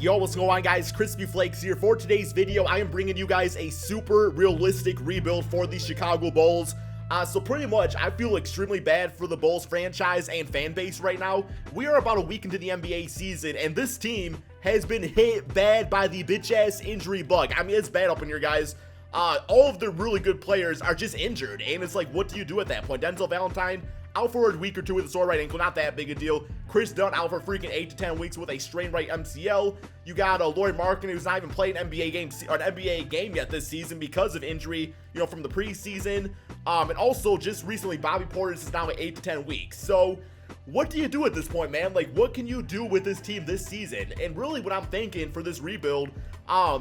Yo, what's going on, guys? KrispyFlakes here. For today's video, I am bringing you guys a super realistic rebuild for the Chicago Bulls. So pretty much, I feel extremely bad for the Bulls franchise and fan base right now. We are about a week into the NBA season, and this team has been hit bad by the bitch-ass injury bug. I mean, it's bad up in here, guys. All of the really good players are just injured, and it's like, what do you do at that point? Denzel Valentine out for a week or two with a sore right ankle, not that big a deal. Chris Dunn out for freaking 8 to 10 weeks with a strained right MCL. You got Lauri Markkanen, who's not even played an NBA game yet this season because of injury, you know, from the preseason. And also just recently, Bobby Portis is now at 8 to 10 weeks. So what do you do at this point, man? Like, what can you do with this team this season? And really what I'm thinking for this rebuild, I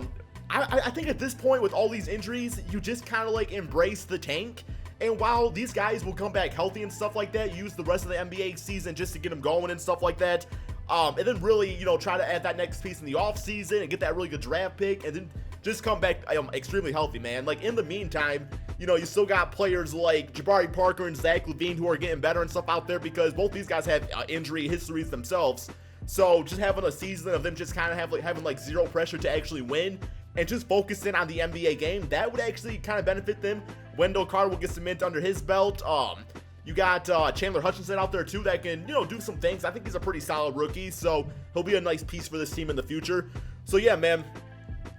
think at this point with all these injuries, you just kind of like embrace the tank. And while these guys will come back healthy and stuff like that, use the rest of the NBA season just to get them going and stuff like that. And then really, you know, try to add that next piece in the offseason and get that really good draft pick and then just come back extremely healthy, man. Like, in the meantime, you know, you still got players like Jabari Parker and Zach LaVine who are getting better and stuff out there because both these guys have injury histories themselves. So just having a season of them just kind of having like zero pressure to actually win and just focusing on the NBA game, that would actually kind of benefit them. Wendell Carter will get some mint under his belt. You got Chandler Hutchinson out there too that can, you know, do some things. I think he's a pretty solid rookie, so he'll be a nice piece for this team in the future. So yeah, man,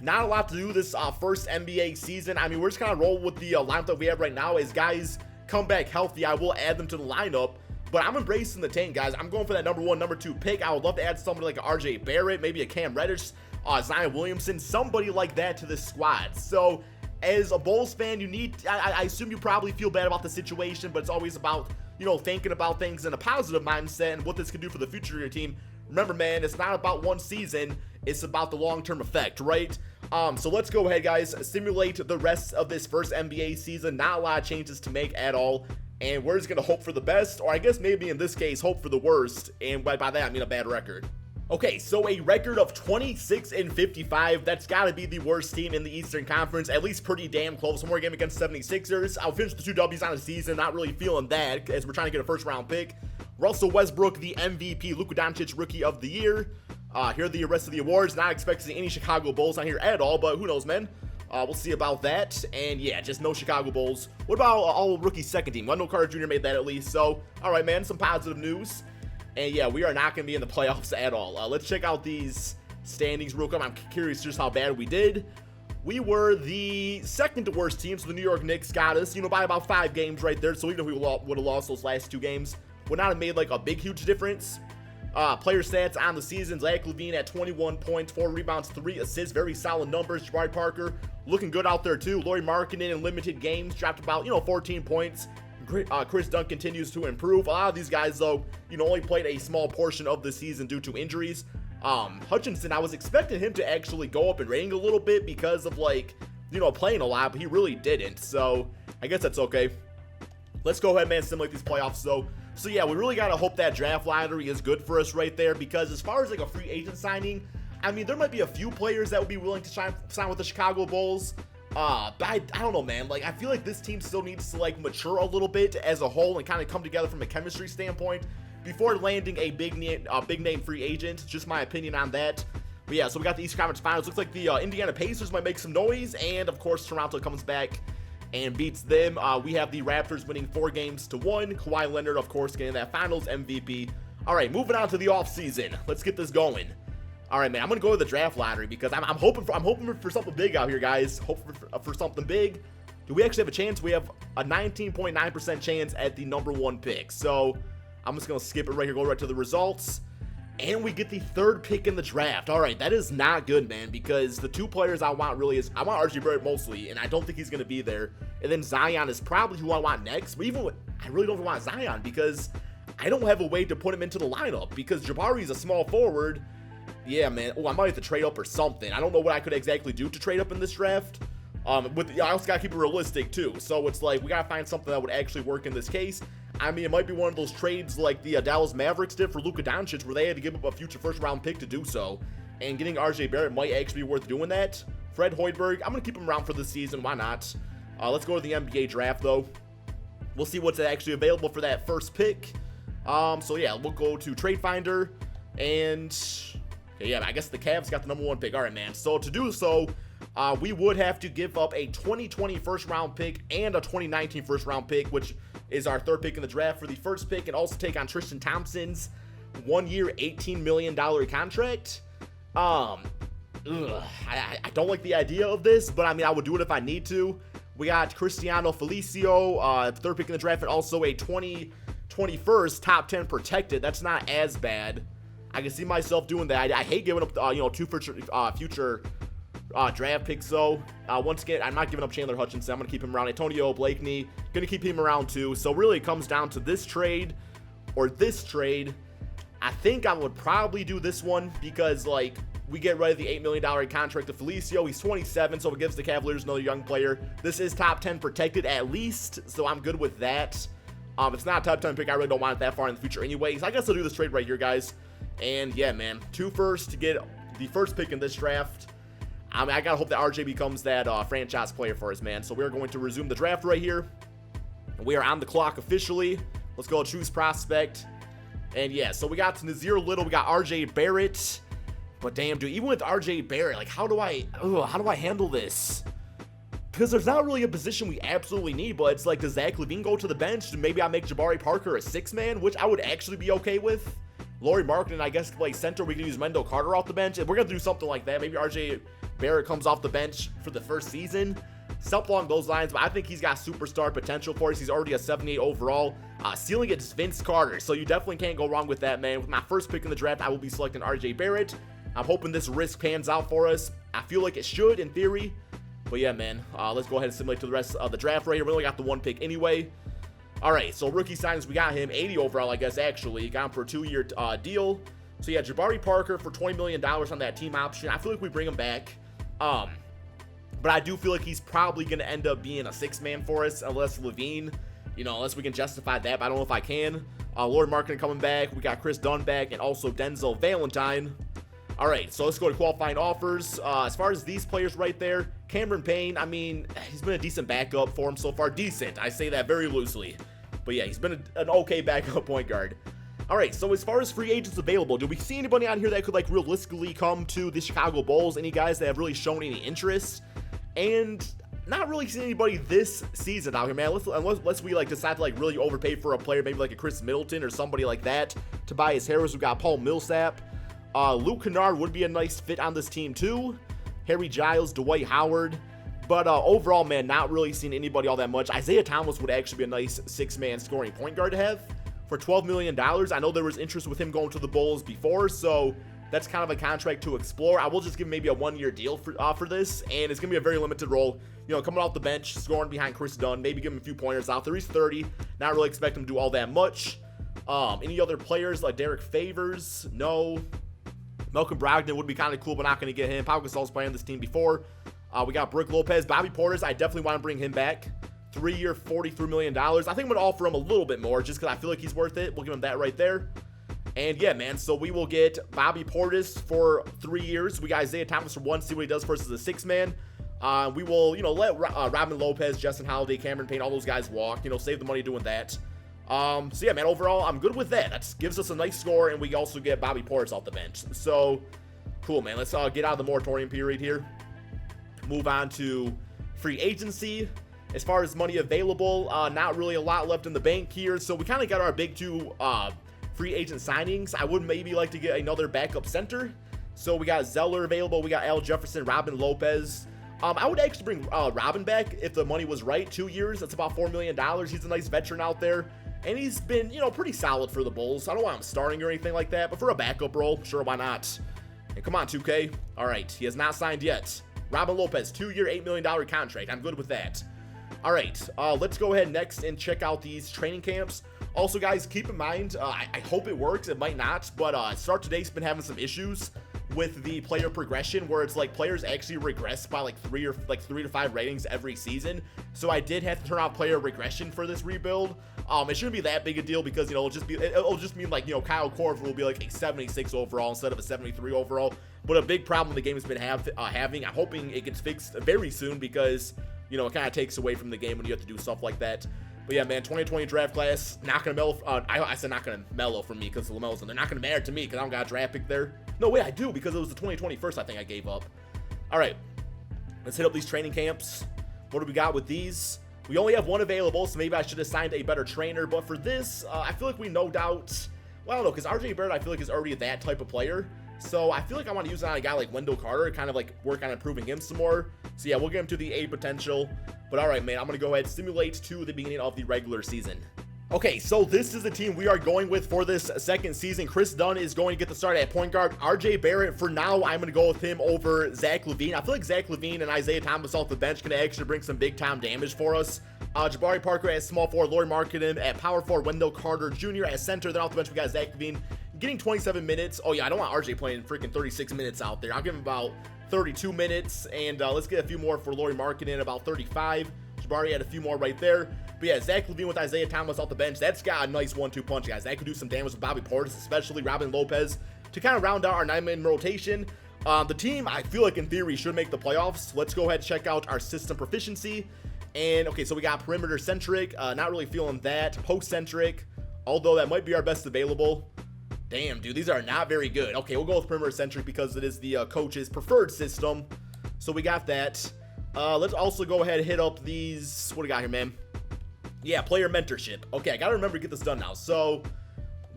not a lot to do this first NBA season. I mean, we're just kind of rolling with the lineup that we have right now. As guys come back healthy, I will add them to the lineup. But I'm embracing the tank, guys. I'm going for that number 1, number 2 pick. I would love to add somebody like a RJ Barrett, maybe a Cam Reddish, Zion Williamson, somebody like that to this squad. So as a Bulls fan, you need, I assume you probably feel bad about the situation, but it's always about, you know, thinking about things in a positive mindset and what this can do for the future of your team. Remember, man, it's not about one season, it's about the long-term effect, right? So let's go ahead, guys, simulate the rest of this first NBA season. Not a lot of changes to make at all, and we're just going to hope for the best, or I guess maybe in this case, hope for the worst, and by that I mean a bad record. Okay, so a record of 26-55, that's got to be the worst team in the Eastern Conference, at least pretty damn close. One more game against 76ers. I'll finish the 2 W's on the season, not really feeling that, as we're trying to get a first-round pick. Russell Westbrook, the MVP, Luka Doncic, Rookie of the Year. Here are the rest of the awards. Not expecting any Chicago Bulls on here at all, but who knows, man. We'll see about that. And yeah, just no Chicago Bulls. What about all rookie second team? Wendell Carter Jr. made that at least. So, all right, man, some positive news. And yeah, we are not going to be in the playoffs at all. Let's check out these standings real quick. I'm curious just how bad we did. We were the second worst team, so the New York Knicks got us, you know, by about 5 games right there. So even if we would have lost those last 2 games, would not have made like a big, huge difference. Player stats on the season: Zach LaVine at 21 points, 4 rebounds, 3 assists, very solid numbers. Jabari Parker looking good out there too. Lauri Markkanen in limited games dropped about, you know, 14 points. Chris Dunn continues to improve. A lot of these guys, though, you know, only played a small portion of the season due to injuries. Hutchinson, I was expecting him to actually go up in rating a little bit because of, like, you know, playing a lot, but he really didn't. So I guess that's okay. Let's go ahead, man, simulate these playoffs, though. So yeah, we really got to hope that draft lottery is good for us right there, because as far as like a free agent signing, I mean, there might be a few players that would be willing to sign with the Chicago Bulls. But I don't know, man. Like, I feel like this team still needs to like mature a little bit as a whole and kind of come together from a chemistry standpoint before landing a big name free agent. Just my opinion on that. But yeah, so we got the Eastern Conference Finals. Looks like the Indiana Pacers might make some noise, and of course Toronto comes back and beats them. We have the Raptors winning 4-1. Kawhi Leonard, of course, getting that Finals MVP. All right, moving on to the offseason. Let's get this going. All right, man, I'm gonna go to the draft lottery because I'm hoping for something big out here, guys. Hoping for something big. Do we actually have a chance? We have a 19.9% chance at the number 1 pick. So I'm just gonna skip it right here, go right to the results, and we get the 3rd pick in the draft. All right, that is not good, man, because the 2 players I want really is I want RJ Barrett mostly, and I don't think he's gonna be there. And then Zion is probably who I want next. But I really don't want Zion because I don't have a way to put him into the lineup because Jabari is a small forward. Yeah, man. Oh, I might have to trade up or something. I don't know what I could exactly do to trade up in this draft. I also gotta keep it realistic too. So it's like we gotta find something that would actually work in this case. I mean, it might be one of those trades like the Dallas Mavericks did for Luka Doncic, where they had to give up a future first-round pick to do so. And getting RJ Barrett might actually be worth doing that. Fred Hoiberg, I'm gonna keep him around for this season. Why not? Let's go to the NBA draft though. We'll see what's actually available for that first pick. So yeah, we'll go to Trade Finder and Okay, yeah, I guess the Cavs got the #1 pick. All right, man. So to do so, we would have to give up a 2020 first-round pick and a 2019 first-round pick, which is our 3rd pick in the draft for the 1st pick, and also take on Tristan Thompson's 1-year, $18 million contract. I don't like the idea of this, but I mean, I would do it if I need to. We got Cristiano Felicio, 3rd pick in the draft, and also a 2021 top 10 protected. That's not as bad. I can see myself doing that. I hate giving up, 2 future draft picks, though. Once again, I'm not giving up Chandler Hutchinson. I'm going to keep him around. Antonio Blakeney, going to keep him around, too. So really, it comes down to this trade or this trade. I think I would probably do this one because, like, we get rid of the $8 million contract to Felicio. He's 27, so it gives the Cavaliers another young player. This is top 10 protected at least, so I'm good with that. It's not a top 10 pick. I really don't want it that far in the future anyways. I guess I'll do this trade right here, guys. And yeah, man, 2 firsts to get the 1st pick in this draft. I mean, I gotta hope that RJ becomes that franchise player for us, man. So we're going to resume the draft right here. We are on the clock officially. Let's go choose prospect. And yeah, so we got Nazir Little, we got RJ Barrett. But damn, dude, even with RJ Barrett, like, how do I handle this? Because there's not really a position we absolutely need, but it's like, does Zach LaVine go to the bench? Maybe I make Jabari Parker a 6-man, which I would actually be okay with. Laurie Markkinen, I guess, play center. We can use Mendo Carter off the bench. And we're going to do something like that. Maybe RJ Barrett comes off the bench for the 1st season. Something along those lines, but I think he's got superstar potential for us. He's already a 78 overall. Ceiling it's Vince Carter, so you definitely can't go wrong with that, man. With my 1st pick in the draft, I will be selecting RJ Barrett. I'm hoping this risk pans out for us. I feel like it should, in theory. But yeah, man, let's go ahead and simulate to the rest of the draft right here. We only got the 1 pick anyway. All right, so rookie signings, we got him 80 overall, I guess, actually. Got him for a 2-year deal. So yeah, Jabari Parker for $20 million on that team option. I feel like we bring him back. But I do feel like he's probably going to end up being a 6-man for us, unless LaVine, unless we can justify that, but I don't know if I can. Laurie Markkinen coming back. We got Chris Dunn back, and also Denzel Valentine. All right, so let's go to qualifying offers. As far as these players right there, Cameron Payne, I mean, he's been a decent backup for him so far. Decent, I say that very loosely. But yeah, he's been an okay backup point guard. All right, so as far as free agents available, do we see anybody on here that could, like, realistically come to the Chicago Bulls? Any guys that have really shown any interest? And not really seeing anybody this season out here, man. Unless we, like, decide to, like, really overpay for a player, maybe like a Chris Middleton or somebody like that. Tobias Harris, we've got Paul Millsap. Luke Kennard would be a nice fit on this team too. Harry Giles, Dwight Howard. But overall, man, not really seeing anybody all that much. Isaiah Thomas would actually be a nice 6-man scoring point guard to have for $12 million. I know there was interest with him going to the Bulls before, so that's kind of a contract to explore. I will just give him maybe a 1-year deal for this, and it's going to be a very limited role. Coming off the bench, scoring behind Chris Dunn, maybe give him a few pointers out there. He's 30. Not really expect him to do all that much. Any other players like Derek Favors? No. Malcolm Brogdon would be kind of cool, but not going to get him. Pau Gasol's playing this team before. We got Brook Lopez. Bobby Portis, I definitely want to bring him back. 3-year, $43 million. I think I'm going to offer him a little bit more just because I feel like he's worth it. We'll give him that right there. And yeah, man, so we will get Bobby Portis for 3 years. We got Isaiah Thomas for 1, see what he does versus a 6-man. We will, let Robin Lopez, Justin Holiday, Cameron Payne, all those guys walk. Save the money doing that. So yeah, man, overall, I'm good with that. That gives us a nice score, and we also get Bobby Portis off the bench. So, cool, man. Let's get out of the moratorium period here. Move on to free agency. As far as money available, not really a lot left in the bank here. So we kind of got our big 2 free agent signings. I would maybe like to get another backup center. So we got Zeller available. We got Al Jefferson, Robin Lopez. I would actually bring Robin back if the money was right. 2 years, that's about $4 million. He's a nice veteran out there. And he's been, pretty solid for the Bulls. I don't want him starting or anything like that, but for a backup role, sure, why not? And come on, 2K. All right, he has not signed yet. Robin Lopez, 2-year, $8 million contract. I'm good with that. All right, let's go ahead next and check out these training camps. Also, guys, keep in mind, I hope it works. It might not, but Start Today's been having some issues with the player progression where it's like players actually regress by like 3 to 5 ratings every season. So I did have to turn off player regression for this rebuild. It shouldn't be that big a deal because, it'll just mean like, Kyle Korver will be like a 76 overall instead of a 73 overall. But a big problem the game has been having, I'm hoping it gets fixed very soon because, it kind of takes away from the game when you have to do stuff like that. But yeah, man, 2020 draft class, not going to mellow. I said not going to mellow for me because LaMelo's in there. Not going to matter to me because I don't got a draft pick there. No, wait, I do, because it was the 2021st I think I gave up. All right, let's hit up these training camps. What do we got with these? We only have one available, so maybe I should have signed a better trainer. But for this, I feel like we no doubt... Well, I don't know, because RJ Barrett, I feel like, is already that type of player. So I feel like I want to use it on a guy like Wendell Carter, kind of like work on improving him some more. So yeah, we'll get him to the A potential. But all right, man, I'm going to go ahead and simulate to the beginning of the regular season. Okay, so this is the team we are going with for this second season. Chris Dunn is going to get the start at point guard. RJ Barrett, for now, I'm going to go with him over Zach LaVine. I feel like Zach LaVine and Isaiah Thomas off the bench can actually bring some big-time damage for us. Jabari Parker at small forward, Lauri Markkanen at power forward, Wendell Carter Jr. at center. Then off the bench, we got Zach LaVine getting 27 minutes. Oh, yeah, I don't want RJ playing freaking 36 minutes out there. I'll give him about 32 minutes. And let's get a few more for Lauri Markkanen, about 35. Jabari had a few more right there. But yeah, Zach LaVine with Isaiah Thomas off the bench. That's got a nice 1-2 punch, guys. That could do some damage with Bobby Portis, especially Robin Lopez, to kind of round out our 9-man rotation. The team, I feel like in theory, should make the playoffs. Let's go ahead and check out our system proficiency. And okay, so we got perimeter centric. Not really feeling that. Post centric, although that might be our best available. Damn, dude, these are not very good. Okay, we'll go with perimeter centric because it is the coach's preferred system. So we got that. Let's also go ahead and hit up these. What do we got here, man? Yeah, player mentorship. Okay, I gotta remember to get this done now. So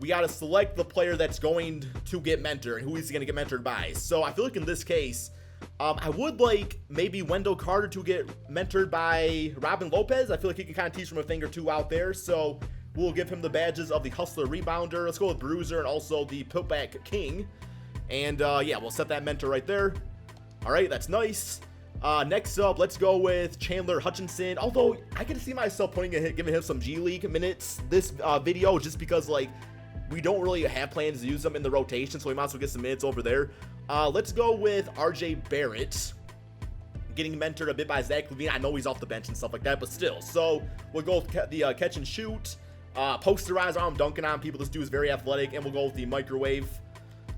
we gotta select the player that's going to get mentored and who he's gonna get mentored by. So I feel like in this case, I would like maybe Wendell Carter to get mentored by Robin Lopez. I feel like he can kind of teach from a thing or two out there. So we'll give him the badges of the hustler rebounder. Let's go with Bruiser and also the putback king. And yeah, we'll set that mentor right there. All right, that's nice. Next up, let's go with Chandler Hutchinson. Although I can see myself giving him some G League minutes this video, just because like we don't really have plans to use them in the rotation, so we might as well get some minutes over there. Let's go with RJ Barrett, getting mentored a bit by Zach LaVine. I know he's off the bench and stuff like that, but still. So we'll go with the catch and shoot, posterize arm dunking on people. This dude is very athletic, and we'll go with the microwave.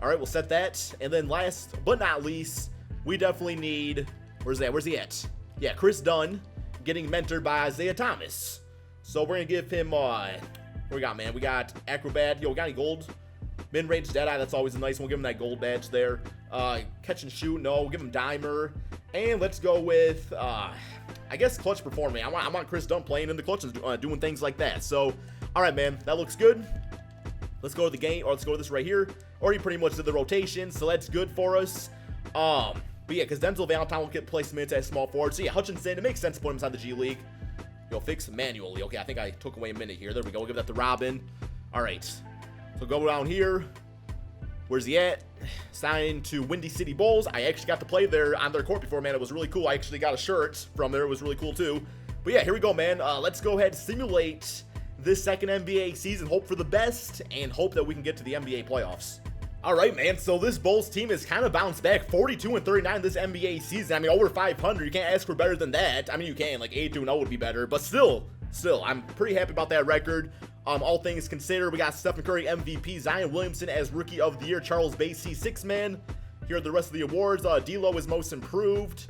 All right, we'll set that. And then last but not least, we definitely need. Where's that? Where's he at? Yeah, Chris Dunn getting mentored by Isaiah Thomas. So we're going to give him, what we got, man? We got Acrobat. Yo, we got any gold? Mid-range Deadeye, that's always a nice one. We'll give him that gold badge there. Catch and shoot, no. We'll give him Dimer. And let's go with, I guess, clutch performing. I want Chris Dunn playing in the clutch and doing things like that. So, all right, man. That looks good. Let's go to the game, or let's go to this right here. Already pretty much did the rotation, so that's good for us. But yeah, because Denzel Valentine will get placed minutes as small forward. So yeah, Hutchinson, it makes sense to put him inside the G League. Yo, fix manually. Okay, I think I took away a minute here. There we go. We'll give that to Robin. All right. So go down here. Where's he at? Signed to Windy City Bulls. I actually got to play there on their court before, man. It was really cool. I actually got a shirt from there. It was really cool too. But yeah, here we go, man. Let's go ahead and simulate this second NBA season. Hope for the best and hope that we can get to the NBA playoffs. All right, man, so this Bulls team has kind of bounced back 42-39 this NBA season. I mean, over 500. You can't ask for better than that. I mean, you can. Like, 8-0 would be better. But still, I'm pretty happy about that record. All things considered, we got Stephen Curry MVP, Zion Williamson as Rookie of the Year, Charles Bassey, 6-man. Here are the rest of the awards. D'Lo is Most Improved,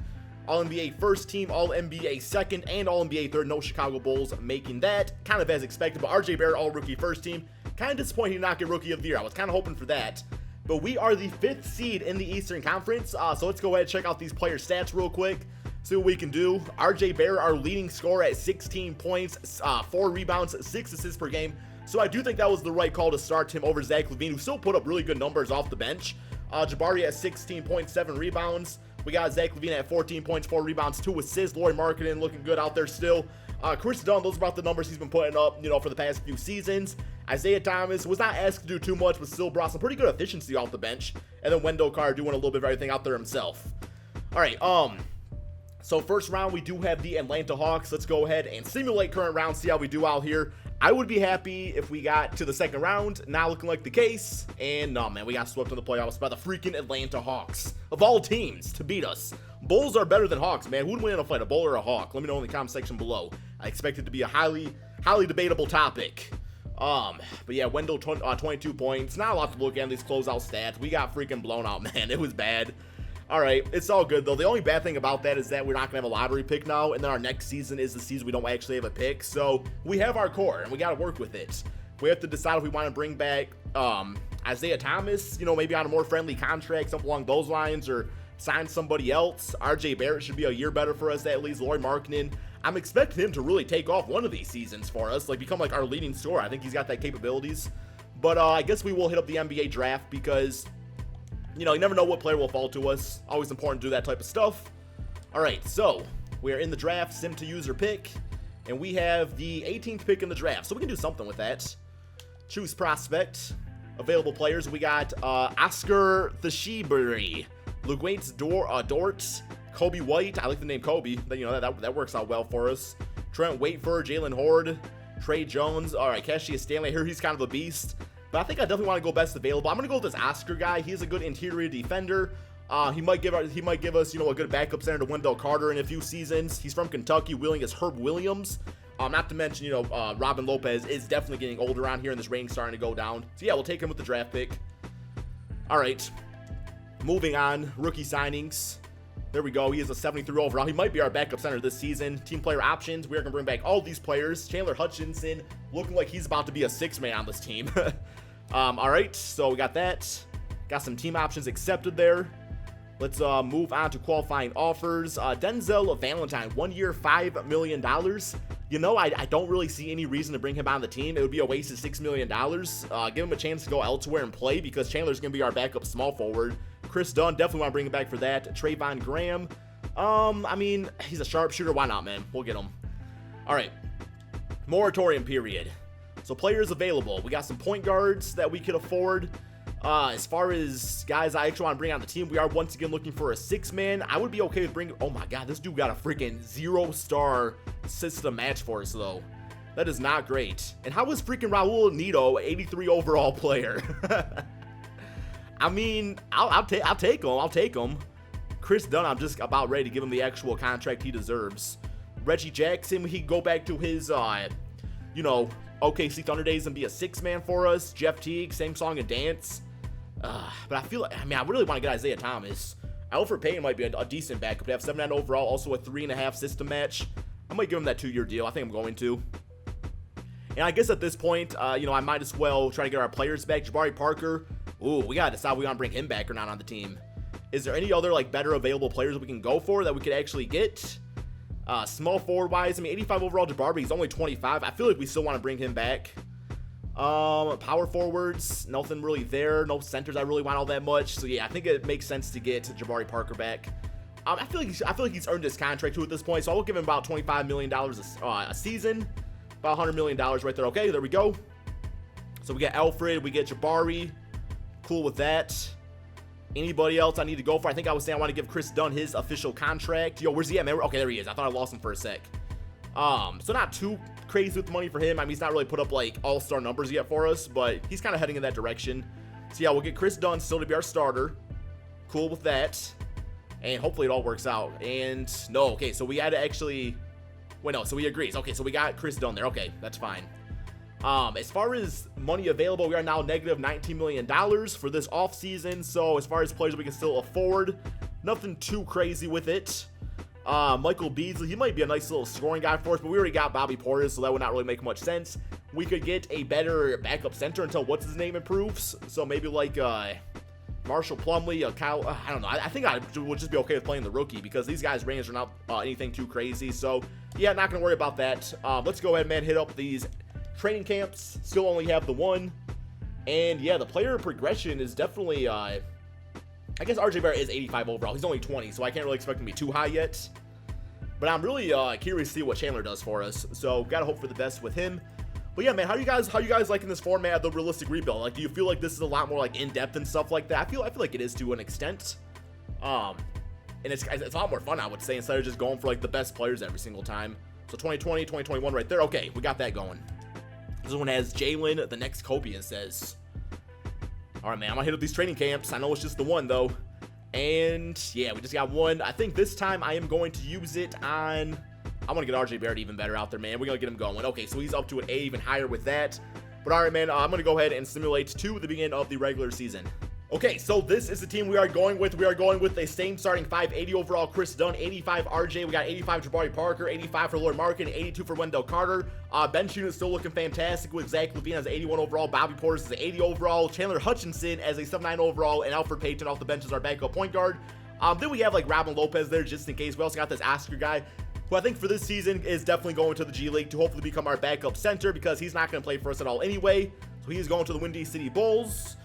All-NBA First Team, All-NBA Second, and All-NBA Third. No Chicago Bulls making that. Kind of as expected, but RJ Barrett, All-Rookie First Team. Kind of disappointed he did not get Rookie of the Year. I was kind of hoping for that. But we are the 5th seed in the Eastern Conference, so let's go ahead and check out these player stats real quick, see what we can do. RJ Barrett, our leading scorer at 16 points, 4 rebounds, 6 assists per game. So I do think that was the right call to start him over Zach LaVine, who still put up really good numbers off the bench. Jabari at 16.7 rebounds. We got Zach LaVine at 14 points, 4 rebounds, 2 assists. Lauri Markkanen looking good out there still. Chris Dunn, those are about the numbers he's been putting up, for the past few seasons. Isaiah Thomas was not asked to do too much, but still brought some pretty good efficiency off the bench. And then Wendell Carter doing a little bit of everything out there himself. All right, so first round, we do have the Atlanta Hawks. Let's go ahead and simulate current round, see how we do out here. I would be happy if we got to the second round. Not looking like the case. And no, man, we got swept in the playoffs by the freaking Atlanta Hawks. Of all teams to beat us. Bulls are better than Hawks, man. Who would win in a fight, a Bull or a Hawk? Let me know in the comment section below. I expect it to be a highly debatable topic. But yeah, Wendell 22 points. Not a lot to look at in these closeout stats. We got freaking blown out, man. It was bad. All right, it's all good, though. The only bad thing about that is that we're not going to have a lottery pick now, and then our next season is the season we don't actually have a pick. So we have our core, and we got to work with it. We have to decide if we want to bring back Isaiah Thomas, you know, maybe on a more friendly contract, something along those lines, or sign somebody else. RJ Barrett should be a year better for us at least. Lauri Markkanen, I'm expecting him to really take off one of these seasons for us, like become like our leading scorer. I think he's got that capabilities. But I guess we will hit up the NBA draft because, you know, you never know what player will fall to us. Always important to do that type of stuff. All right, so we are in the draft, sim to user pick, and we have the 18th pick in the draft, so we can do something with that. Choose prospect. Available players, we got Oscar Theshibury, Luguentz Dort, Kobe White. I like the name Kobe. You know, that works out well for us. Trent Waitford, Jalen Horde, Trey Jones. All right, Cassius Stanley. I hear he's kind of a beast, but I think I definitely want to go best available. I'm gonna go with this Oscar guy. He's a good interior defender. He might give us, you know, a good backup center to Wendell Carter in a few seasons. He's from Kentucky, wheeling as Herb Williams. Not to mention, you know, Robin Lopez is definitely getting older around here, and this range starting to go down. So yeah, we'll take him with the draft pick. All right, moving on. Rookie signings. There we go. He is a 73 overall. He might be our backup center this season. Team player options. We are gonna bring back all these players. Chandler Hutchinson, looking like he's about to be a 6-man on this team. All right, so we got that. Got some team options accepted there. Let's move on to qualifying offers. Denzel Valentine, 1 year, $5 million. You know, I don't really see any reason to bring him on the team. It would be a waste of $6 million. Give him a chance to go elsewhere and play because Chandler's going to be our backup small forward. Chris Dunn, definitely want to bring him back for that. Trayvon Graham, I mean, he's a sharpshooter. Why not, man? We'll get him. All right, moratorium period. So players available. We got some point guards that we could afford. As far as guys I actually want to bring on the team, we are once again looking for a 6-man. I would be okay with bringing, oh my god, this dude got a freaking 0-star system match for us though. That is not great. And how is freaking Raul Neto, 83 overall player? I mean, I'll take him. Chris Dunn, I'm just about ready to give him the actual contract he deserves. Reggie Jackson, we can go back to his, you know, OKC Thunder days and be a 6-man for us. Jeff Teague, same song and dance. But I feel like, I mean, I really want to get Isaiah Thomas. Alfred Payton might be a decent backup. They have 7-9 overall, also a 3.5 system match. I might give him that 2-year deal. I think I'm going to. And I guess at this point, you know, I might as well try to get our players back. Jabari Parker. Ooh, we got to decide if we want to bring him back or not on the team. Is there any other, like, better available players we can go for that we could actually get? Small forward wise, I mean, 85 overall Jabari, he's only 25. I feel like we still want to bring him back. Power forwards, nothing really there. No centers I really want all that much. So yeah, I think it makes sense to get Jabari Parker back. I feel like he's earned his contract too at this point. So I will give him about $25 million a season, about $100 million right there. Okay, there we go. So we get Alfred, we get Jabari. Cool with that. Anybody else I need to go for? I think I was saying I want to give Chris Dunn his official contract. Yo, where's he at, man? Okay, there he is. I thought I lost him for a sec. So not too crazy with the money for him. I mean, he's not really put up like all-star numbers yet for us, but he's kind of heading in that direction. So yeah, we'll get Chris Dunn still to be our starter. Cool with that. And hopefully it all works out. And no, okay, so we had to actually, wait, no, so he agrees. Okay, so we got Chris Dunn there. Okay, that's fine. As far as money available, we are now negative $19 million for this offseason. So as far as players we can still afford, nothing too crazy with it. Michael Beasley, he might be a nice little scoring guy for us, but we already got Bobby Portis, so that would not really make much sense. We could get a better backup center until what's his name improves. So maybe like Marshall Plumlee, Kyle, I don't know. I think I would just be okay with playing the rookie because these guys' range are not anything too crazy. So yeah, not gonna worry about that. Let's go ahead, man, hit up these training camps. Still only have the one, and yeah, the player progression is definitely I guess RJ Barrett is 85 overall. He's only 20, so I can't really expect him to be too high yet, but I'm really curious to see what Chandler does for us, so gotta hope for the best with him. But yeah, man, how you guys liking this format of the realistic rebuild? Like, do you feel like this is a lot more like in-depth and stuff like that? I feel like it is to an extent, and it's a lot more fun, I would say, instead of just going for like the best players every single time. So 2020, 2021 right there. Okay, we got that going. This one has Jalen, the next Kobe, it says. All right, man, I'm gonna hit up these training camps. I know it's just the one though. And yeah, we just got one. I think this time I am going to use it on, I want to get RJ Barrett even better out there, man. We're gonna get him going. Okay, so he's up to an A, even higher with that. But all right, man, I'm gonna go ahead and simulate to the beginning of the regular season. Okay, so this is the team we are going with. We are going with the same starting 5, 80 overall Chris Dunn, 85 RJ, we got 85 Jabari Parker, 85 for Lauri Markkanen, 82 for Wendell Carter. Bench unit still looking fantastic with Zach LaVine as 81 overall, Bobby Portis as 80 overall, Chandler Hutchinson as a 79 overall, and Alfred Payton off the bench as our backup point guard. Then we have like Robin Lopez there just in case. We also got this Oscar guy, who I think for this season is definitely going to the G League to hopefully become our backup center because he's not going to play for us at all anyway. So he's going to the Windy City Bulls.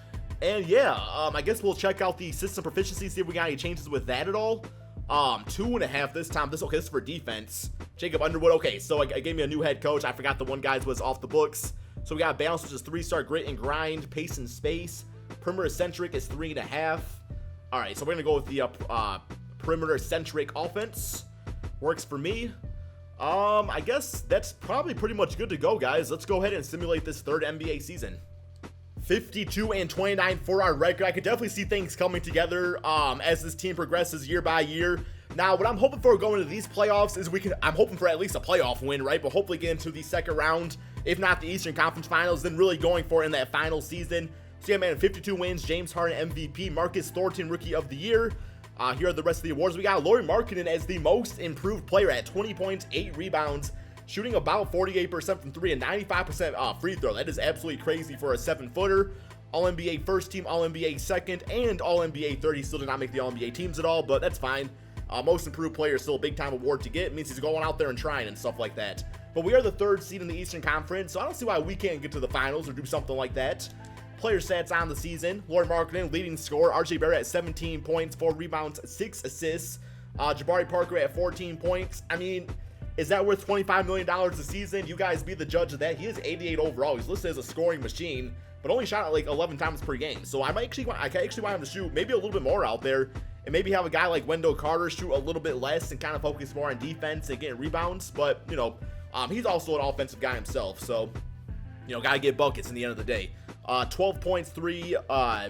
And yeah, I guess we'll check out the system proficiency, see if we got any changes with that at all. 2.5 this time. This is for defense. Jacob Underwood. Okay, so I gave me a new head coach. I forgot the one guy's was off the books. So we got balance, which is 3-star grit and grind, pace and space. Perimeter centric is 3.5. All right, so we're gonna go with the perimeter centric offense. Works for me. I guess that's probably pretty much good to go, guys. Let's go ahead and simulate this third NBA season. 52-29 for our record. I could definitely see things coming together as this team progresses year by year. Now, what I'm hoping for going into these playoffs is I'm hoping for at least a playoff win, right? But hopefully get into the second round, if not the Eastern Conference Finals, then really going for it in that final season. So yeah, man, 52 wins, James Harden MVP, Marcus Thornton Rookie of the Year. Here are the rest of the awards. We got Lauri Markkanen as the most improved player at 20 points, 8 rebounds, shooting about 48% from 3 and 95% free throw. That is absolutely crazy for a 7-footer. All-NBA first team, All-NBA second, and All-NBA 30. Still did not make the All-NBA teams at all, but that's fine. Most improved player is still a big-time award to get. It means he's going out there and trying and stuff like that. But we are the 3rd seed in the Eastern Conference, so I don't see why we can't get to the finals or do something like that. Player stats on the season. Lauri Markkanen, leading scorer. RJ Barrett at 17 points, 4 rebounds, 6 assists. Jabari Parker at 14 points. I mean, is that worth $25 million a season? You guys be the judge of that. He is 88 overall. He's listed as a scoring machine, but only shot at like 11 times per game. So I actually want him to shoot maybe a little bit more out there, and maybe have a guy like Wendell Carter shoot a little bit less and kind of focus more on defense and getting rebounds. But you know, he's also an offensive guy himself, so you know, gotta get buckets in the end of the day. 12 points, 3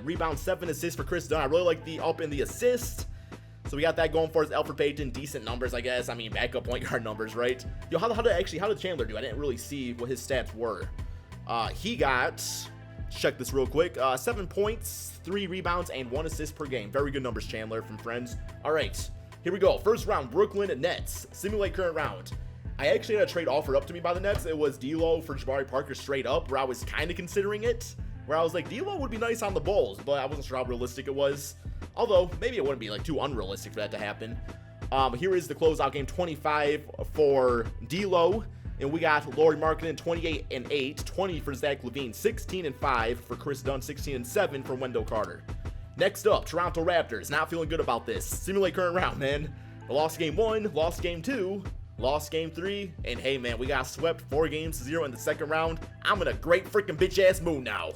rebounds, 7 assists for Chris Dunn. I really like the up in the assist. So we got that going for us. Alfred Payton, decent numbers, I guess. I mean, backup point guard numbers, right? Yo, how did Chandler do? I didn't really see what his stats were. He got, check this real quick, 7 points, 3 rebounds, and 1 assist per game. Very good numbers, Chandler, from friends. All right, here we go. First round, Brooklyn Nets. Simulate current round. I actually had a trade offered up to me by the Nets. It was D'Lo for Jabari Parker straight up, where I was kind of considering it. Where I was like, D'Lo would be nice on the Bulls, but I wasn't sure how realistic it was. Although, maybe it wouldn't be like too unrealistic for that to happen. Here is the closeout game, 25 for D'Lo. And we got Lauri Markkanen, 28 and 8, 20 for Zach LaVine, 16 and 5 for Chris Dunn, 16 and 7 for Wendell Carter. Next up, Toronto Raptors. Not feeling good about this. Simulate current round, man. We lost game 1, lost game 2, lost game 3, and hey, man, we got swept 4-0 in the second round. I'm in a great freaking bitch-ass mood now.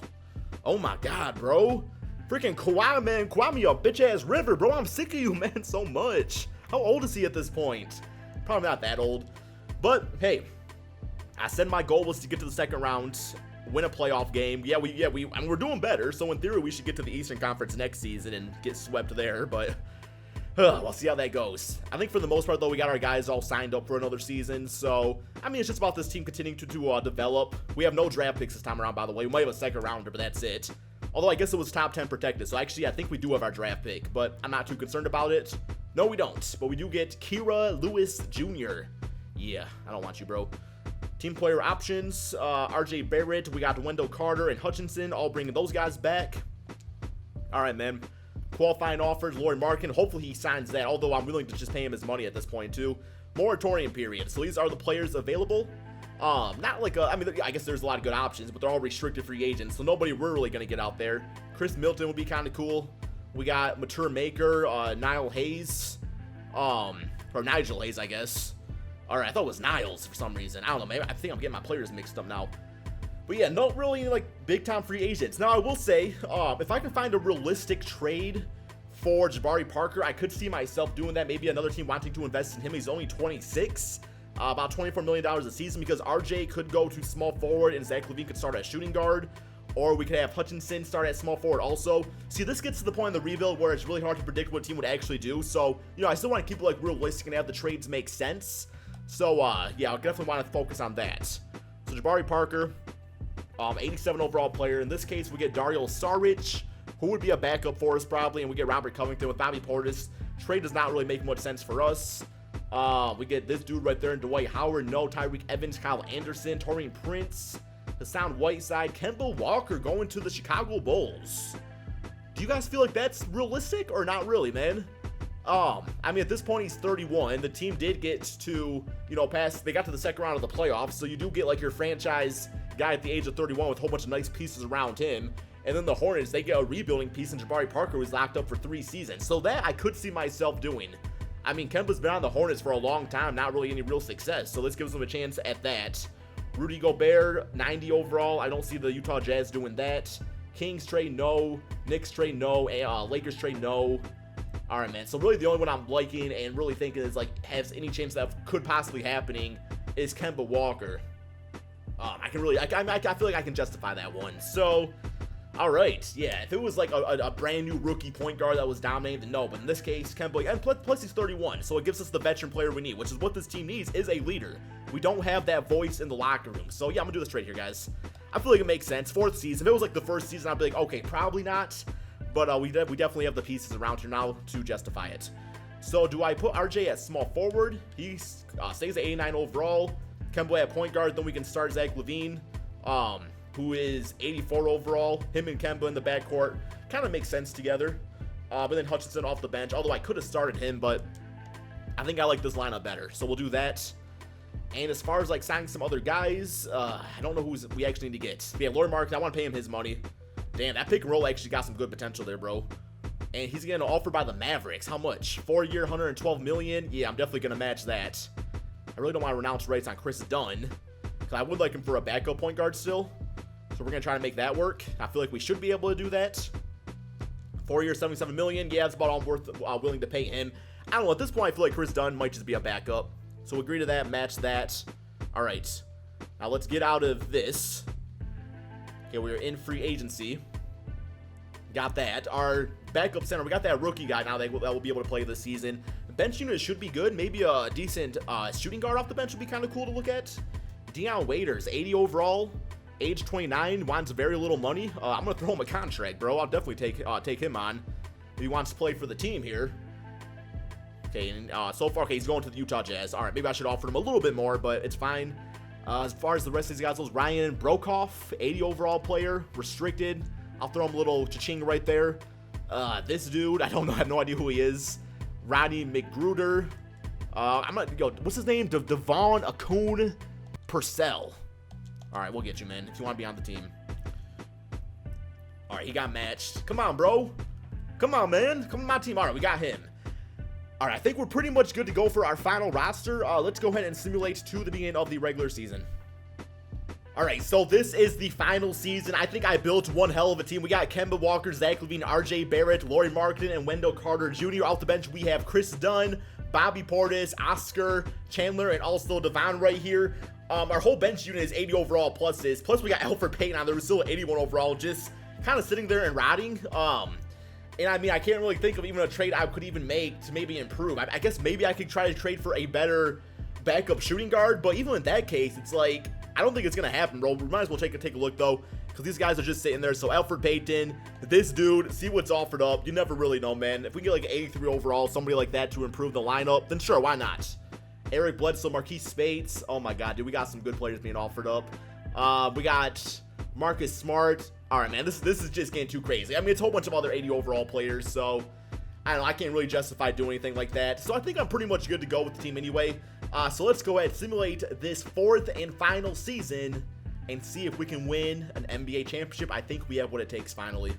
Oh my God, bro. Freaking Kawhi, man. Kawhi me a bitch-ass river, bro. I'm sick of you, man, so much. How old is he at this point? Probably not that old. But, hey, I said my goal was to get to the second round, win a playoff game. I mean, we're doing better, so in theory, we should get to the Eastern Conference next season and get swept there, but we'll see how that goes. I think for the most part, though, we got our guys all signed up for another season, so, I mean, it's just about this team continuing to develop. We have no draft picks this time around, by the way. We might have a second rounder, but that's it. Although I guess it was top 10 protected, so actually I think we do have our draft pick, but I'm not too concerned about it. No, we don't, but we do get Kira Lewis Jr. Yeah, I don't want you, bro. Team player options, RJ Barrett, we got Wendell Carter and Hutchinson, all bringing those guys back. All right, man. Qualifying offers, Lauri Markkanen, hopefully he signs that, although I'm willing to just pay him his money at this point, too. Moratorium period, so these are the players available. Not like I mean, I guess there's a lot of good options, but they're all restricted free agents, so nobody we're really going to get out there. Chris Milton would be kind of cool. We got Mature Maker, Nigel Hayes, or Nigel Hayes, I guess. All right, I thought it was Niles for some reason. I don't know, maybe I think I'm getting my players mixed up now. But yeah, no really like big-time free agents. Now, I will say, if I can find a realistic trade for Jabari Parker, I could see myself doing that. Maybe another team wanting to invest in him. He's only 26. About $24 million a season, because RJ could go to small forward and Zach LaVine could start at shooting guard, or we could have Hutchinson start at small forward also. See, this gets to the point in the rebuild where it's really hard to predict what a team would actually do, so, you know, I still want to keep it, like, realistic and have the trades make sense. So, yeah, I definitely want to focus on that. So, Jabari Parker, 87 overall player. In this case, we get Dario Saric, who would be a backup for us probably, and we get Robert Covington with Bobby Portis. Trade does not really make much sense for us. We get this dude right there, Dwight Howard, no, Tyreek Evans, Kyle Anderson, Taurean Prince, Hassan Whiteside, Kemba Walker going to the Chicago Bulls. Do you guys feel like that's realistic or not really, man? I mean, at this point, he's 31. The team did get to, they got to the second round of the playoffs, so you do get, like, your franchise guy at the age of 31 with a whole bunch of nice pieces around him. And then the Hornets, they get a rebuilding piece in Jabari Parker, who's locked up for 3 seasons. So that I could see myself doing. I mean, Kemba's been on the Hornets for a long time, not really any real success, so this gives him a chance at that. Rudy Gobert, 90 overall. I don't see the Utah Jazz doing that. Kings trade, no. Knicks trade, no. Lakers trade, no. All right, man. So really the only one I'm liking and really thinking is, like, has any chance that could possibly happening is Kemba Walker. I feel like I can justify that one. So, all right, yeah. If it was like a brand new rookie point guard that was dominating, then no. But in this case, Kemba, and plus he's 31, so it gives us the veteran player we need, which is what this team needs, is a leader. We don't have that voice in the locker room. So yeah, I'm gonna do this trade here, guys. I feel like it makes sense. 4th season. If it was like the 1st season, I'd be like, okay, probably not. But we definitely have the pieces around here now to justify it. So do I put RJ at small forward? He stays at 89 overall. Kemba at point guard. Then we can start Zach LaVine, who is 84 overall. Him and Kemba in the backcourt kind of makes sense together. But then Hutchinson off the bench. Although I could have started him, but I think I like this lineup better. So we'll do that. And as far as like signing some other guys, I don't know who we actually need to get. Yeah, Lauri Markkanen, I want to pay him his money. Damn, that pick and roll actually got some good potential there, bro. And he's getting offered by the Mavericks. How much? 4-year, $112 million? Yeah, I'm definitely going to match that. I really don't want to renounce rights on Chris Dunn, because I would like him for a backup point guard still. So we're going to try to make that work. I feel like we should be able to do that. 4-year, $77 million. Yeah, that's about all I'm willing to pay him. I don't know. At this point, I feel like Chris Dunn might just be a backup. So agree to that, match that. All right. Now let's get out of this. Okay, we're in free agency. Got that. Our backup center, we got that rookie guy now that will be able to play this season. The bench unit should be good. Maybe a decent shooting guard off the bench would be kind of cool to look at. Dion Waiters, 80 overall, age 29, wants very little money. I'm going to throw him a contract, bro. I'll definitely take him on if he wants to play for the team here. Okay, and so far, okay, he's going to the Utah Jazz. All right, maybe I should offer him a little bit more, but it's fine. As far as the rest of these guys goes, Ryan Brokoff, 80 overall player, restricted. I'll throw him a little cha-ching right there. This dude, I have no idea who he is. Rodney McGruder. I'm gonna go, what's his name? Devon Akun Purcell. All right, we'll get you, man, if you want to be on the team. All right, he got matched. Come on, bro. Come on, man. Come on my team. All right, we got him. All right, I think we're pretty much good to go for our final roster. Let's go ahead and simulate to the beginning of the regular season. All right, so this is the final season. I think I built one hell of a team. We got Kemba Walker, Zach LaVine, RJ Barrett, Lauri Markkanen, and Wendell Carter Jr. Off the bench, we have Chris Dunn, Bobby Portis, Oscar Chandler, and also Devon right here. Our whole bench unit is 80 overall plus this. Plus, we got Elfrid Payton on there, who's still 81 overall, just kind of sitting there and rotting. And I mean, I can't really think of even a trade I could even make to maybe improve. I guess maybe I could try to trade for a better backup shooting guard, but even in that case, it's like, I don't think it's going to happen, bro. We might as well take a look, though, because these guys are just sitting there. So Elfrid Payton, this dude, see what's offered up. You never really know, man. If we get like 83 overall, somebody like that to improve the lineup, then sure, why not? Eric Bledsoe, Marquise Spates. Oh, my God, dude, we got some good players being offered up. We got Marcus Smart. All right, man, this is just getting too crazy. I mean, it's a whole bunch of other 80 overall players, so I don't know. I can't really justify doing anything like that. So I think I'm pretty much good to go with the team anyway. So let's go ahead and simulate this 4th and final season and see if we can win an NBA championship. I think we have what it takes finally.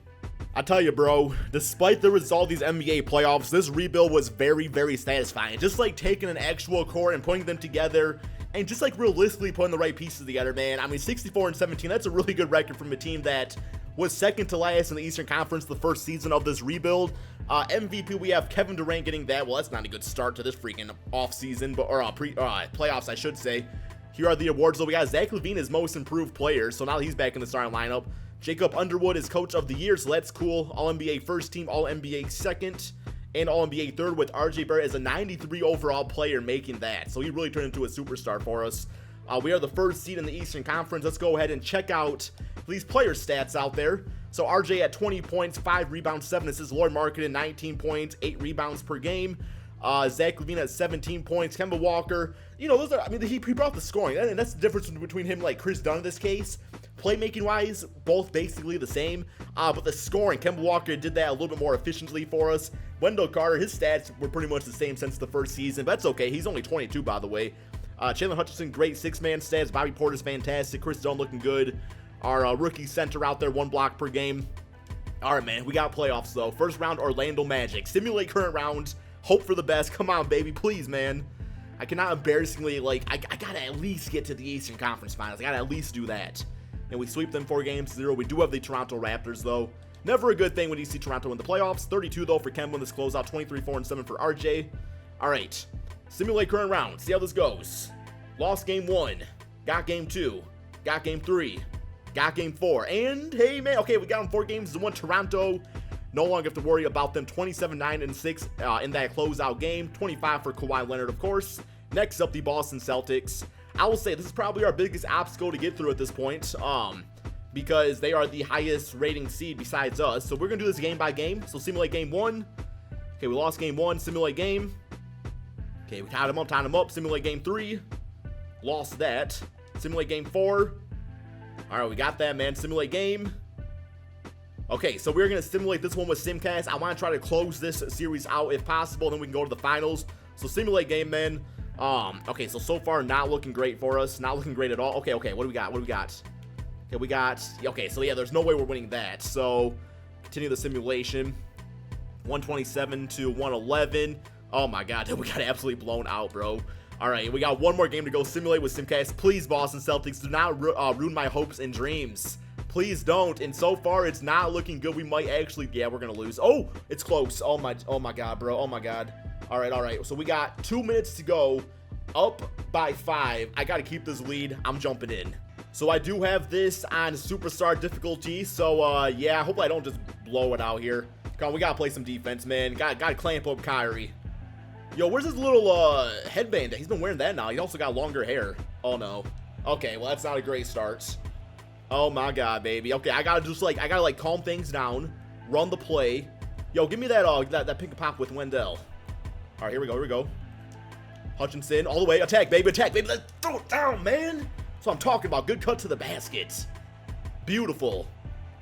I tell you, bro, despite the result of these NBA playoffs, this rebuild was very, very satisfying. Just like taking an actual core and putting them together and just like realistically putting the right pieces together, man. I mean, 64-17, that's a really good record from a team that was second to last in the Eastern Conference the first season of this rebuild. MVP, we have Kevin Durant getting that. Well, that's not a good start to this freaking offseason, or playoffs, I should say. Here are the awards, though. We got Zach LaVine as most improved player, so now he's back in the starting lineup. Jacob Underwood is coach of the year, so that's cool. All-NBA first team, All-NBA second, and All-NBA third, with RJ Barrett as a 93 overall player making that. So he really turned into a superstar for us. We are the first seed in the Eastern Conference. Let's go ahead and check out these player stats out there. So RJ at 20 points, 5 rebounds, 7 assists. Lord Marketing, 19 points, 8 rebounds per game. Zach LaVine at 17 points. Kemba Walker, you know, those are, I mean, he brought the scoring, and that's the difference between him and like Chris Dunn in this case. Playmaking wise, both basically the same, but the scoring, Kemba Walker did that a little bit more efficiently for us. Wendell Carter, his stats were pretty much the same since the first season, but that's okay. He's only 22, by the way. Chandler Hutchinson, great 6-man stats. Bobby Porter's fantastic. Chris Dunn looking good. Our rookie center out there, 1 block per game. All right, man, we got playoffs though. First round, Orlando Magic. Simulate current round. Hope for the best. Come on, baby, please, man. I cannot embarrassingly, like, I gotta at least get to the Eastern Conference Finals. I gotta at least do that. And we sweep them 4-0. We do have the Toronto Raptors, though. Never a good thing when you see Toronto in the playoffs. 32, though, for Kemba in this closeout. 23, 4, and 7 for RJ. All right. Simulate current round. See how this goes. Lost game 1. Got game 2. Got game 3. Got game 4. And, hey, man, okay, we got them 4 games to 1. Toronto, no longer have to worry about them. 27-9-6 in that closeout game. 25 for Kawhi Leonard, of course. Next up, the Boston Celtics. I will say this is probably our biggest obstacle to get through at this point, because they are the highest rating seed besides us. So we're going to do this game by game. So simulate game 1. Okay, we lost game 1. Simulate game. Okay, we tied them up. Simulate game 3. Lost that. Simulate game 4. All right, we got that, man. Simulate game. Okay, so we're going to simulate this one with Simcast. I want to try to close this series out if possible, then we can go to the finals. So simulate game, man. Okay, so far not looking great for us. Not looking great at all. Okay, what do we got? Okay, so yeah, there's no way we're winning that. So continue the simulation. 127 to 111. Oh my god, we got absolutely blown out, bro. All right, we got one more game to go. Simulate with Simcast. Please, Boston Celtics, do not ruin my hopes and dreams. Please don't. And so far, it's not looking good. We might actually, yeah, we're gonna lose. Oh, it's close. Oh my god, bro. Oh my god. All right. So we got 2 minutes to go. Up by 5. I got to keep this lead. I'm jumping in. So I do have this on superstar difficulty. So, yeah, hopefully I don't just blow it out here. Come on, we got to play some defense, man. Got to clamp up Kyrie. Yo, where's his little headband? He's been wearing that now. He also got longer hair. Oh, no. Okay, well, that's not a great start. Oh, my God, baby. Okay, I got to calm things down. Run the play. Yo, give me that pick and pop with Wendell. All right, here we go. Hutchinson, all the way. Attack, baby. Let's throw it down, man. That's what I'm talking about. Good cut to the basket. Beautiful.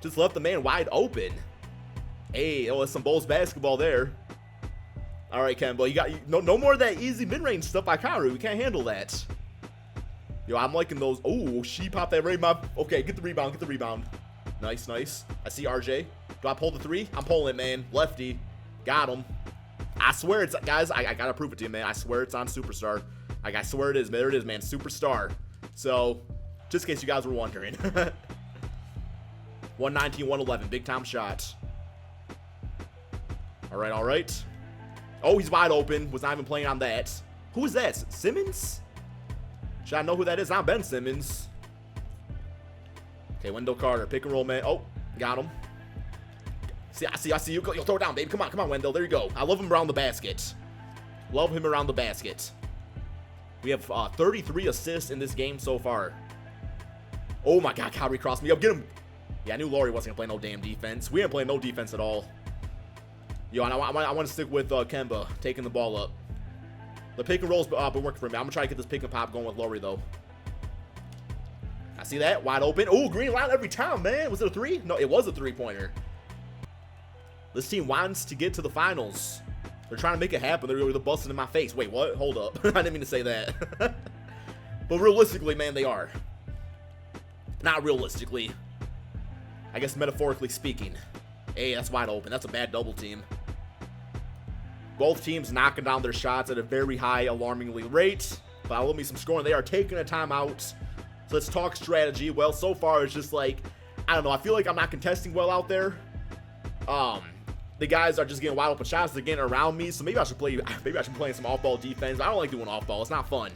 Just left the man wide open. Hey, oh, that's some Bulls basketball there. All right, Kemba, you got no more of that easy mid-range stuff by Kyrie. We can't handle that. Yo, I'm liking those. Oh, she popped that right in my. Okay, get the rebound. Nice. I see RJ. Do I pull the 3? I'm pulling it, man. Lefty. Got him. I swear it's, guys, I gotta prove it to you, man. I swear it's on Superstar. Like, I swear it is. There it is, man. Superstar. So, just in case you guys were wondering. 119, 111. Big time shot. All right. Oh, he's wide open. Was not even playing on that. Who is that? Simmons? Should I know who that is? Not Ben Simmons. Okay, Wendell Carter. Pick and roll, man. Oh, got him. See, I see you. You'll throw it down, baby. Come on, Wendell. There you go. I love him around the basket. We have 33 assists in this game so far. Oh my God, Kyrie crossed me up. Get him. Yeah, I knew Laurie wasn't gonna play no damn defense. We didn't play no defense at all. Yo, and I want to stick with Kemba taking the ball up. The pick and roll's been working for me. I'm gonna try to get this pick and pop going with Laurie though. I see that wide open. Oh, green line every time, man. Was it a 3? No, it was a 3-pointer. This team wants to get to the finals. They're trying to make it happen. They're really busting in my face. Wait, what? Hold up. I didn't mean to say that. But realistically, man, they are. Not realistically. I guess metaphorically speaking. Hey, that's wide open. That's a bad double team. Both teams knocking down their shots at a very high, alarmingly rate. Follow me some scoring. They are taking a timeout. So let's talk strategy. Well, so far it's just like, I don't know. I feel like I'm not contesting well out there. The guys are just getting wide open shots. They're getting around me. So maybe I should play some off-ball defense. I don't like doing off-ball. It's not fun.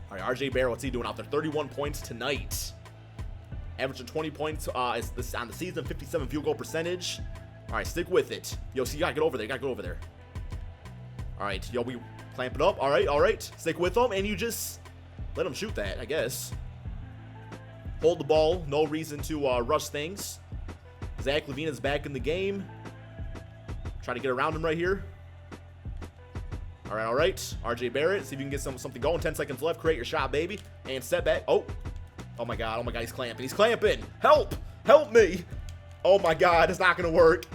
All right, RJ Barrett, what's he doing out there? 31 points tonight. Averaging 20 points on the season, 57 field goal percentage. All right, stick with it. Yo, see, you gotta get over there. All right, yo, we clamp it up. All right. Stick with them, and you just let them shoot that, I guess. hold the ball. No reason to rush things. Zach LaVine is back in the game. Try to get around him right here. All right. RJ Barrett, see if you can get something going. 10 seconds left. Create your shot, baby. And step back. Oh my God. He's clamping. He's clamping. Help me. Oh my God, it's not gonna work.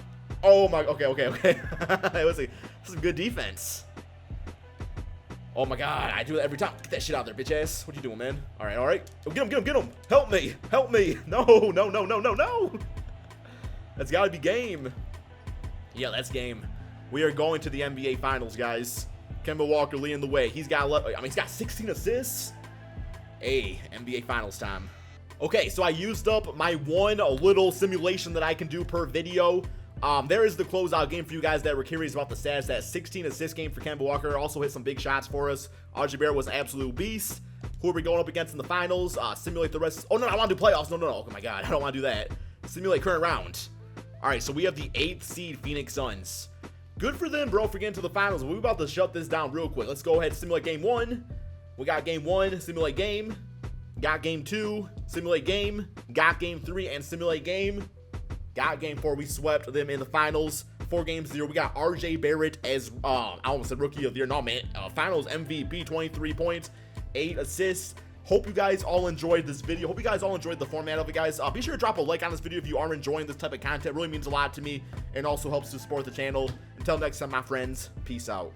Oh my. Okay. It was some good defense. Oh my God, I do it every time. Get that shit out there, bitch ass. What you doing, man? All right. Oh, get him. Help me. No. That's gotta be game. Yeah, that's game. We are going to the NBA Finals, guys. Kemba Walker leading the way. He's got 16 assists. Hey, NBA Finals time. Okay, so I used up my one little simulation that I can do per video. There is the closeout game for you guys that were curious about the stats. That 16 assist game for Kemba Walker. Also hit some big shots for us. RJ Barrett was an absolute beast. Who are we going up against in the finals? Simulate the rest. Oh, no, I want to do playoffs. No. Oh, my God. I don't want to do that. Simulate current round. All right, so we have the 8th seed Phoenix Suns. Good for them, bro, for getting to the finals. We're about to shut this down real quick. Let's go ahead and simulate game 1. We got game 1, simulate game. Got game 2, simulate game. Got game 3 and simulate game. Got game 4. We swept them in the finals. 4-0. We got RJ Barrett as, I almost said rookie of the year. No, man. Finals MVP, 23 points, 8 assists. Hope you guys all enjoyed this video. Hope you guys all enjoyed the format of it, guys. Be sure to drop a like on this video if you are enjoying this type of content. It really means a lot to me and also helps to support the channel. Until next time, my friends, peace out.